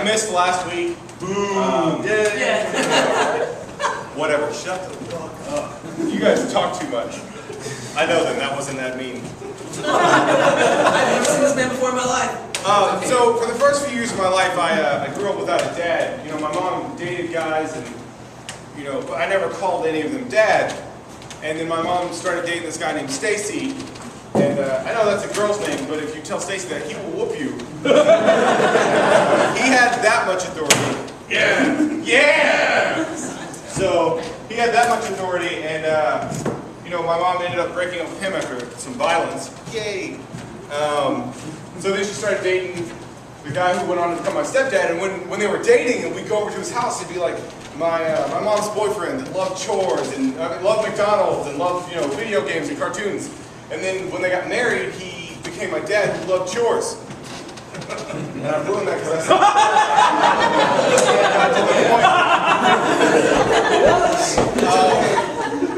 I missed last week. Boo! Yeah. Whatever. Shut the fuck up. You guys talk too much. I know then, that wasn't that mean. I've never seen this man before in my life. So for the first few years of my life, I grew up without a dad. You know, my mom dated guys, and but I never called any of them dad. And then my mom started dating this guy named Stacy. And I know that's a girl's name, but if you tell Stacy that, he will whoop you. He had that much authority. Yeah! So he had that much authority, and my mom ended up breaking up with him after some violence. Yay! So then she started dating the guy who went on to become my stepdad, and when they were dating and we'd go over to his house, he'd be like, my mom's boyfriend that loved chores and loved McDonald's and loved video games and cartoons. And then when they got married, he became my dad who loved chores. And I ruined that because I said,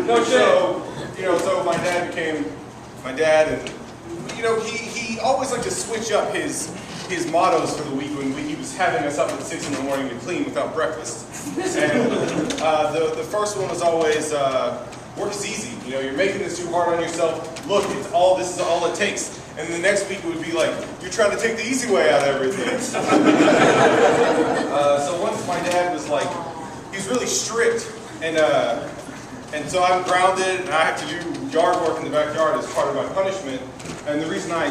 no shit. So my dad became my dad, and he always liked to switch up his mottos for the week when he was having us up at 6 in the morning to clean without breakfast. And the first one was always, work is easy. You're making this too hard on yourself. Look, this is all it takes. And then the next week it would be like, you're trying to take the easy way out of everything. So once my dad was like, he was really strict, and so I'm grounded, and I have to do yard work in the backyard as part of my punishment. And the reason I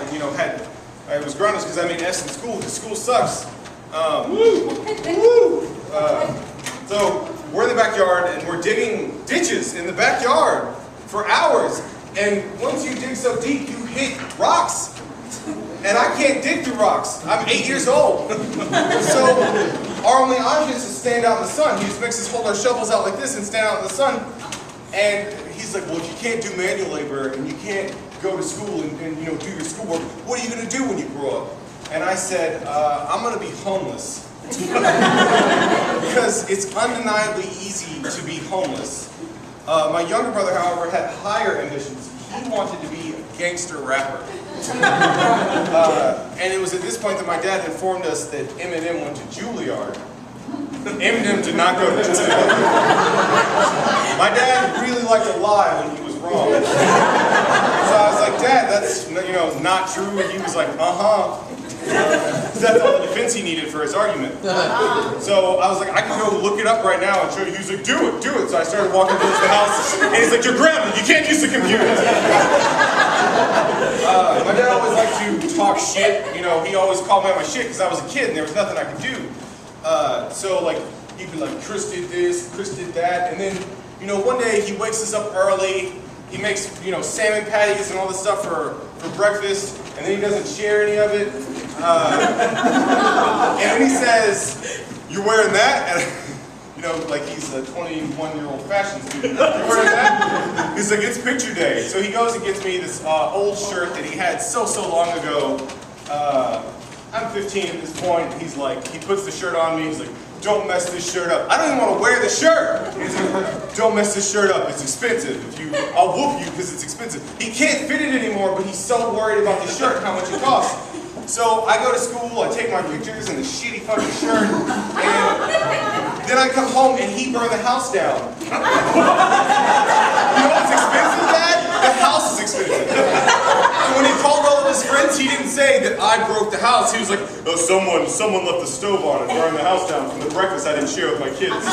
was grounded is because I made F's in school, because school sucks. So we're in the backyard, and we're digging ditches in the backyard for hours. And once you dig so deep, you hit rocks. And I can't dig through rocks. I'm 8 years old. So our only option is to stand out in the sun. He just makes us hold our shovels out like this and stand out in the sun. And he's like, well, if you can't do manual labor and you can't go to school and do your schoolwork, what are you going to do when you grow up? And I said, I'm going to be homeless. Because it's undeniably easy to be homeless. My younger brother, however, had higher ambitions. He wanted to be a gangster rapper. And it was at this point that my dad informed us that Eminem went to Juilliard. Eminem did not go to Juilliard. My dad really liked to lie when he was wrong. So I was like, Dad, that's not true. And he was like, that's all the defense he needed for his argument. So I was like, I can go look it up right now and show you. He was like, do it. So I started walking towards the house, and he's like, you're grounded, you can't use the computer. My dad always liked to talk shit. He always called me on my shit because I was a kid and there was nothing I could do. So he'd be like, Chris did this, Chris did that, and then one day he wakes us up early. He makes salmon patties and all this stuff for breakfast, and then he doesn't share any of it. And then he says, "You're wearing that?" And like he's a 21-year-old fashion student. "You're wearing that?" He's like, "It's picture day." So he goes and gets me this old shirt that he had so long ago. I'm 15 at this point. He's like, he puts the shirt on me. He's like, "Don't mess this shirt up." I don't even want to wear the shirt. He's like, "Don't mess this shirt up. It's expensive. I'll whoop you because it's expensive." He can't fit it anymore, but he's so worried about the shirt and how much it costs. So I go to school, I take my pictures in the shitty fucking shirt, and then I come home and he burned the house down. You know what's expensive, Dad? The house is expensive. And when he called all of his friends, he didn't say that I broke the house. He was like, "Oh, someone left the stove on and burned the house down from the breakfast I didn't share with my kids."